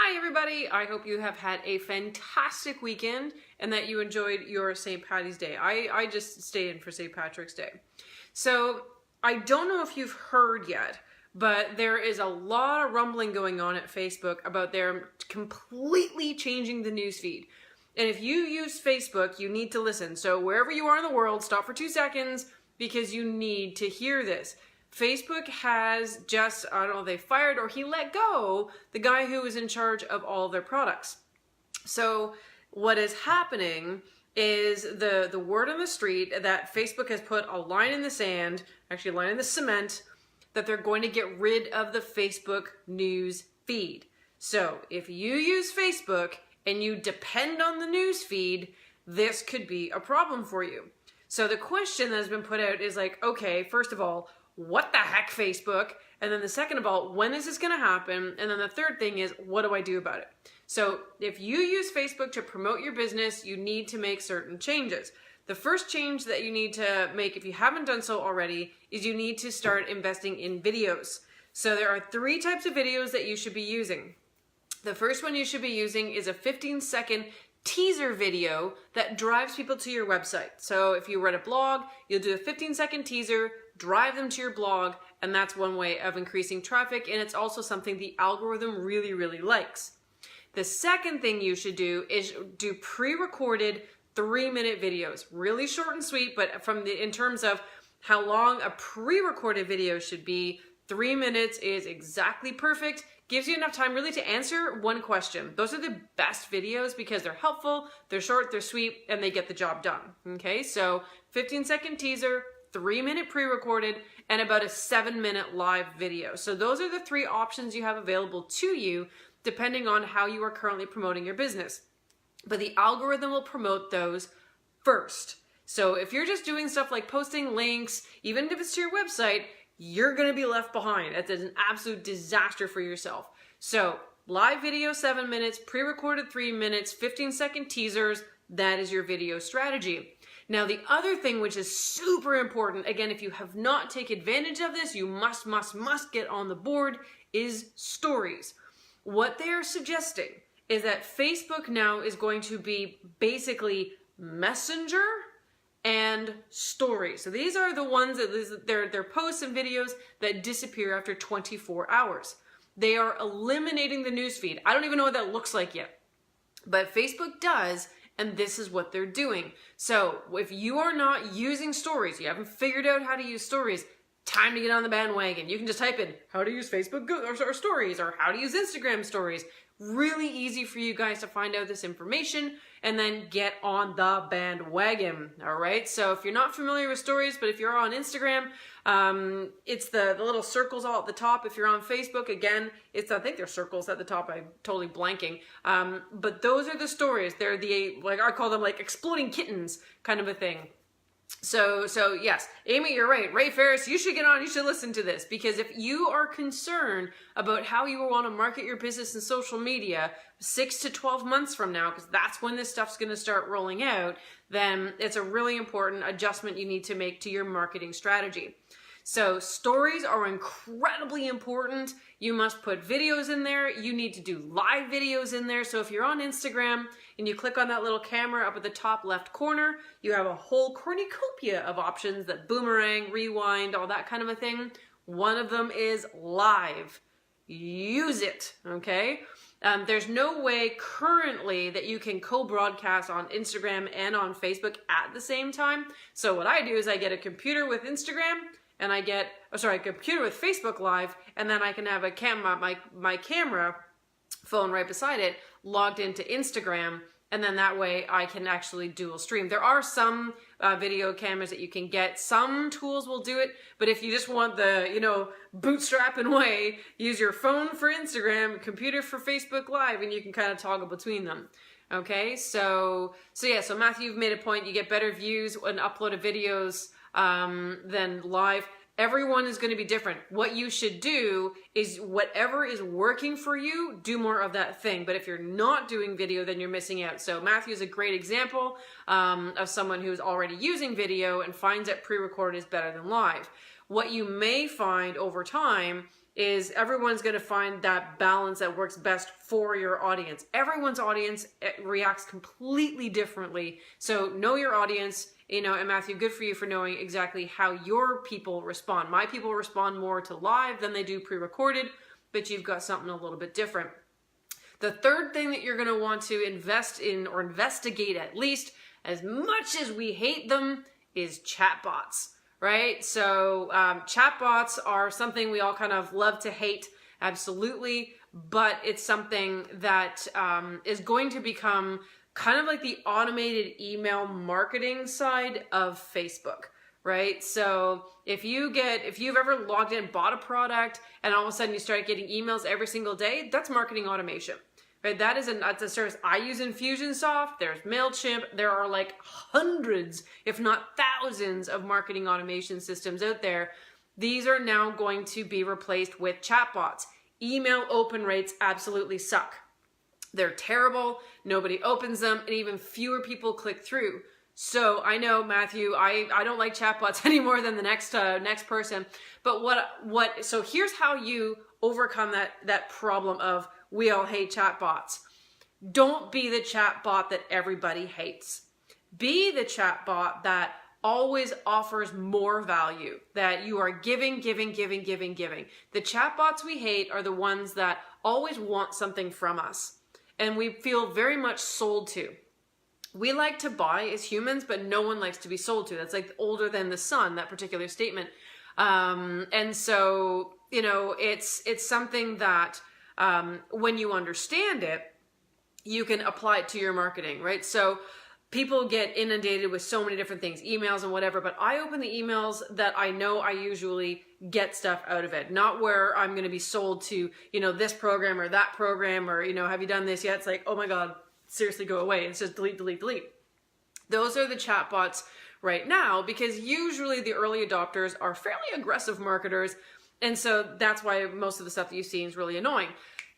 Hi everybody, I hope you have had a fantastic weekend and that you enjoyed your St. Paddy's Day. I just stayed in for St. Patrick's Day. So I don't know if you've heard yet, but there is a lot of rumbling going on at Facebook about their completely changing the newsfeed. And if you use Facebook, you need to listen. So wherever you are in the world, stop for 2 seconds because you need to hear this. Facebook has just, I don't know, they fired or he let go the guy who was in charge of all of their products. So what is happening is the word on the street that Facebook has put a line in the sand, actually a line in the cement, that they're going to get rid of the Facebook news feed. So if you use Facebook and you depend on the news feed, this could be a problem for you. So the question that has been put out is like, okay, first of all, what the heck, Facebook? And then the second of all, when is this going to happen? And then the third thing is, what do I do about it? So if you use Facebook to promote your business, you need to make certain changes. The first change that you need to make, if you haven't done so already, is you need to start investing in videos. So there are 3 types of videos that you should be using. The first one you should be using is a 15-second teaser video that drives people to your website. So if you write a blog, you'll do a 15-second teaser, drive them to your blog, and that's one way of increasing traffic, and it's also something the algorithm really, really likes. The second thing you should do is do pre-recorded 3-minute videos. Really short and sweet, but in terms of how long a pre-recorded video should be, 3 minutes is exactly perfect. Gives you enough time really to answer one question. Those are the best videos because they're helpful, they're short, they're sweet, and they get the job done. Okay, so 15-second teaser, 3-minute pre-recorded, and about a 7-minute live video. So those are the 3 options you have available to you depending on how you are currently promoting your business. But the algorithm will promote those first. So if you're just doing stuff like posting links, even if it's to your website, you're going to be left behind. It's an absolute disaster for yourself. So live video 7 minutes, pre-recorded 3 minutes, 15-second teasers, that is your video strategy. Now the other thing which is super important, again, if you have not taken advantage of this, you must get on the board, is stories. What they are suggesting is that Facebook now is going to be basically Messenger and stories. So these are the ones that they're posts and videos that disappear after 24 hours. They are eliminating the newsfeed. I don't even know what that looks like yet, but Facebook does, and this is what they're doing. So if you are not using stories, you haven't figured out how to use stories, time to get on the bandwagon. You can just type in how to use Facebook or stories or how to use Instagram stories. Really easy for you guys to find out this information and then get on the bandwagon. All right. So if you're not familiar with stories, but if you're on Instagram, it's the little circles all at the top. If you're on Facebook, again, I think they're circles at the top. I'm totally blanking. But those are the stories. They're like I call them like exploding kittens kind of a thing. So yes, Amy, you're right. Ray Ferris, you should get on, you should listen to this, because if you are concerned about how you want to market your business in social media 6 to 12 months from now, because that's when this stuff's going to start rolling out, then it's a really important adjustment you need to make to your marketing strategy. So stories are incredibly important. You must put videos in there. You need to do live videos in there. So if you're on Instagram and you click on that little camera up at the top left corner, you have a whole cornucopia of options that boomerang, rewind, all that kind of a thing. One of them is live. Use it, okay? There's no way currently that you can co-broadcast on Instagram and on Facebook at the same time. So what I do is I get a computer with Instagram and I get, a computer with Facebook Live, and then I can have my camera phone right beside it logged into Instagram, and then that way I can actually dual stream. There are some video cameras that you can get. Some tools will do it, but if you just want the, bootstrapping way, use your phone for Instagram, computer for Facebook Live, and you can kind of toggle between them. Okay, so Matthew, you've made a point. You get better views when uploaded videos than live. Everyone is going to be different. What you should do is whatever is working for you, do more of that thing. But if you're not doing video, then you're missing out. So Matthew is a great example of someone who's already using video and finds that pre-recorded is better than live. What you may find over time is everyone's going to find that balance that works best for your audience. Everyone's audience reacts completely differently. So know your audience, you know, and Matthew, good for you for knowing exactly how your people respond. My people respond more to live than they do pre-recorded, but you've got something a little bit different. The third thing that you're going to want to invest in, or investigate at least, as much as we hate them, is chatbots. Right? So chatbots are something we all kind of love to hate, absolutely, but it's something that is going to become kind of like the automated email marketing side of Facebook, right? So if you've ever logged in, bought a product, and all of a sudden you start getting emails every single day, that's marketing automation. Right, that's a service. I use Infusionsoft, there's MailChimp, there are like hundreds, if not thousands, of marketing automation systems out there. These are now going to be replaced with chatbots. Email open rates absolutely suck. They're terrible, nobody opens them, and even fewer people click through. So I know, Matthew, I don't like chatbots any more than the next person, but so here's how you overcome that problem of we all hate chatbots. Don't be the chatbot that everybody hates. Be the chatbot that always offers more value, that you are giving. The chatbots we hate are the ones that always want something from us, and we feel very much sold to. We like to buy as humans, but no one likes to be sold to. That's like older than the sun, that particular statement. And so, you know, it's something that when you understand it, you can apply it to your marketing, right? So people get inundated with so many different things, emails and whatever, but I open the emails that I know I usually get stuff out of it, not where I'm going to be sold to, you know, this program or that program, or, you know, have you done this yet? It's like, oh my God, seriously, go away. It's just delete. Those are the chatbots right now, because usually the early adopters are fairly aggressive marketers. And so that's why most of the stuff that you've seen is really annoying.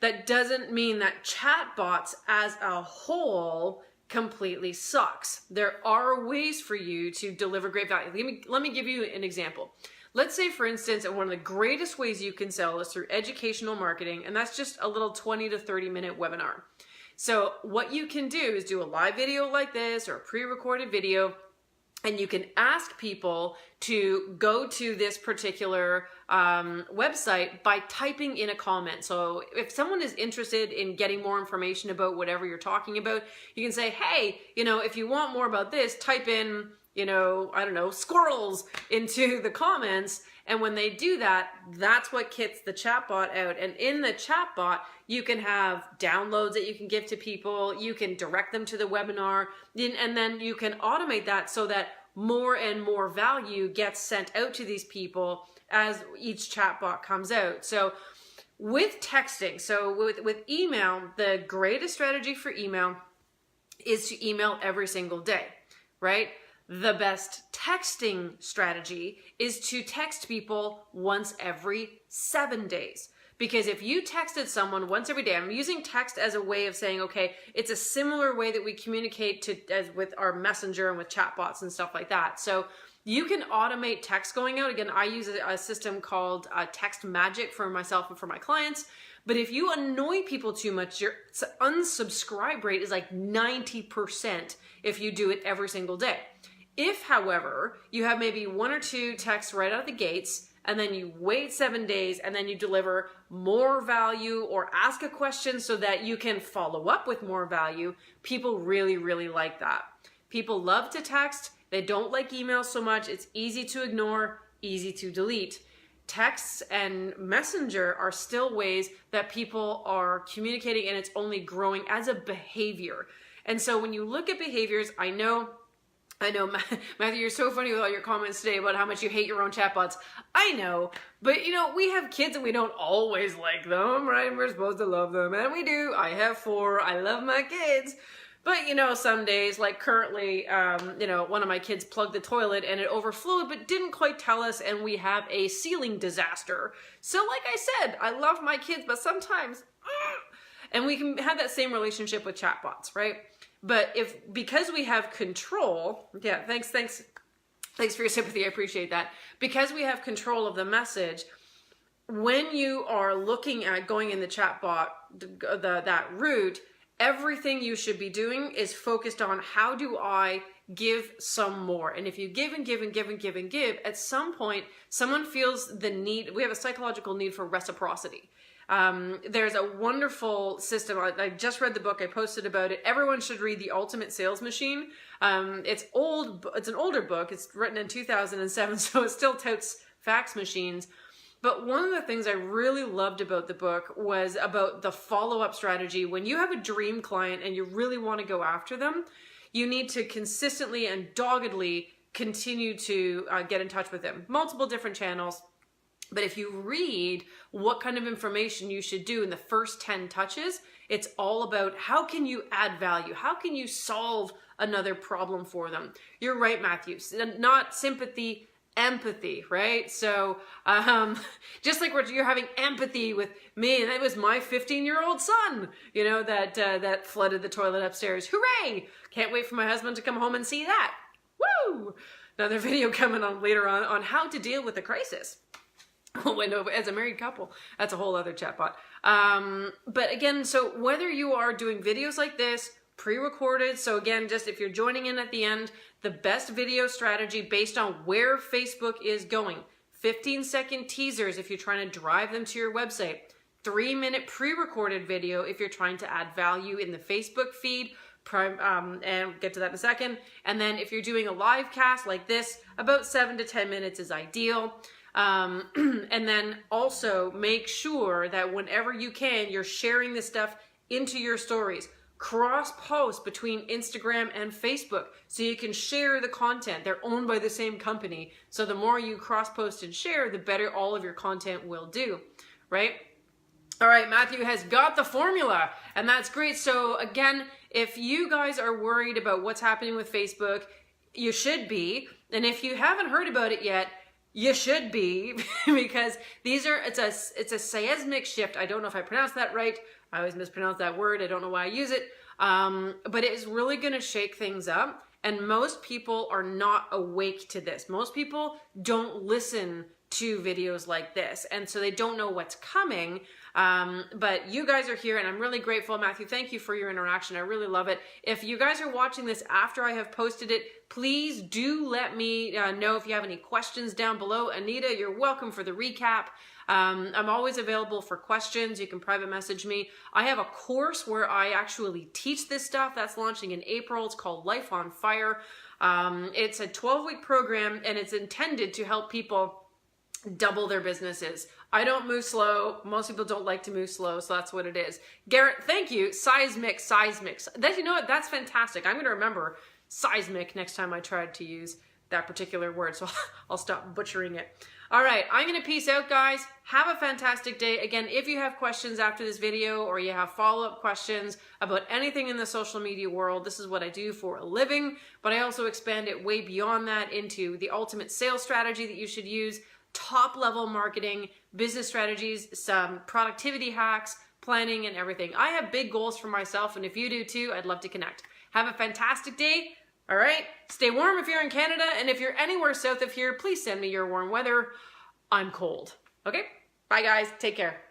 That doesn't mean that chatbots as a whole completely sucks. There are ways for you to deliver great value. Let me give you an example. Let's say, for instance, one of the greatest ways you can sell is through educational marketing, and that's just a little 20 to 30 minute webinar. So what you can do is do a live video like this or a pre-recorded video, and you can ask people to go to this particular website by typing in a comment. So if someone is interested in getting more information about whatever you're talking about, you can say, hey, you know, if you want more about this, type in, you know, I don't know, squirrels into the comments. And when they do that, that's what kicks the chatbot out. And in the chatbot, you can have downloads that you can give to people. You can direct them to the webinar, and then you can automate that so that more and more value gets sent out to these people as each chatbot comes out. So with texting, so with email, the greatest strategy for email is to email every single day, right? The best texting strategy is to text people once every 7 days. Because if you texted someone once every day, I'm using text as a way of saying, okay, it's a similar way that we communicate as with our messenger and with chatbots and stuff like that. So you can automate text going out. Again, I use a system called Text Magic for myself and for my clients. But if you annoy people too much, your unsubscribe rate is like 90% if you do it every single day. If, however, you have maybe 1 or 2 texts right out of the gates, and then you wait 7 days, and then you deliver more value or ask a question so that you can follow up with more value, people really, really like that. People love to text. They don't like email so much. It's easy to ignore, easy to delete. Texts and Messenger are still ways that people are communicating, and it's only growing as a behavior. And so when you look at behaviors, I know, Matthew, you're so funny with all your comments today about how much you hate your own chatbots. I know, but you know, we have kids and we don't always like them, right? We're supposed to love them, and we do. I have 4. I love my kids. But you know, some days, like currently, you know, one of my kids plugged the toilet and it overflowed, but didn't quite tell us, and we have a ceiling disaster. So like I said, I love my kids, but sometimes, and we can have that same relationship with chatbots, right? But because we have control, yeah, thanks for your sympathy, I appreciate that. Because we have control of the message, when you are looking at going in the chatbot, that route, everything you should be doing is focused on how do I give some more. And if you give and give and give and give and give, at some point, someone feels the need. We have a psychological need for reciprocity. There's a wonderful system. I just read the book. I posted about it. Everyone should read The Ultimate Sales Machine. It's an older book. It's written in 2007, so it still touts fax machines. But one of the things I really loved about the book was about the follow-up strategy. When you have a dream client and you really want to go after them, you need to consistently and doggedly continue to get in touch with them. Multiple different channels. But if you read what kind of information you should do in the first 10 touches, it's all about how can you add value? How can you solve another problem for them? You're right, Matthew. Not sympathy, empathy, right? So just like you're having empathy with me, and that was my 15-year-old son, you know, that flooded the toilet upstairs. Hooray! Can't wait for my husband to come home and see that. Woo! Another video coming on later on how to deal with a crisis. As a married couple, that's a whole other chatbot. But again, so whether you are doing videos like this, pre-recorded, so again, just if you're joining in at the end, the best video strategy based on where Facebook is going. 15-second teasers if you're trying to drive them to your website. 3-minute pre-recorded video if you're trying to add value in the Facebook feed. And we'll get to that in a second. And then if you're doing a live cast like this, about 7 to 10 minutes is ideal. And then also make sure that whenever you can, you're sharing this stuff into your stories. Cross-post between Instagram and Facebook so you can share the content. They're owned by the same company. So the more you cross-post and share, the better all of your content will do, right? All right, Matthew has got the formula, and that's great. So again, if you guys are worried about what's happening with Facebook, you should be. And if you haven't heard about it yet, you should be, because it's a seismic shift. I don't know if I pronounced that right. I always mispronounce that word. I don't know why I use it. But it is really going to shake things up. And most people are not awake to this. Most people don't listen to videos like this. And so they don't know what's coming. But you guys are here and I'm really grateful. Matthew, thank you for your interaction. I really love it. If you guys are watching this after I have posted it, please do let me know if you have any questions down below. Anita, you're welcome for the recap. I'm always available for questions. You can private message me. I have a course where I actually teach this stuff that's launching in April. It's called Life on Fire. It's a 12-week program and it's intended to help people double their businesses. I don't move slow. Most people don't like to move slow, so that's what it is. Garrett, thank you. Seismic. You know what? That's fantastic. I'm going to remember seismic next time I try to use that particular word, so I'll stop butchering it. All right, I'm going to peace out, guys. Have a fantastic day. Again, if you have questions after this video or you have follow-up questions about anything in the social media world, this is what I do for a living, but I also expand it way beyond that into the ultimate sales strategy that you should use, top-level marketing, business strategies, some productivity hacks, planning, and everything. I have big goals for myself, and if you do too, I'd love to connect. Have a fantastic day. All right, stay warm if you're in Canada, and if you're anywhere south of here, please send me your warm weather. I'm cold. Okay, bye guys, take care.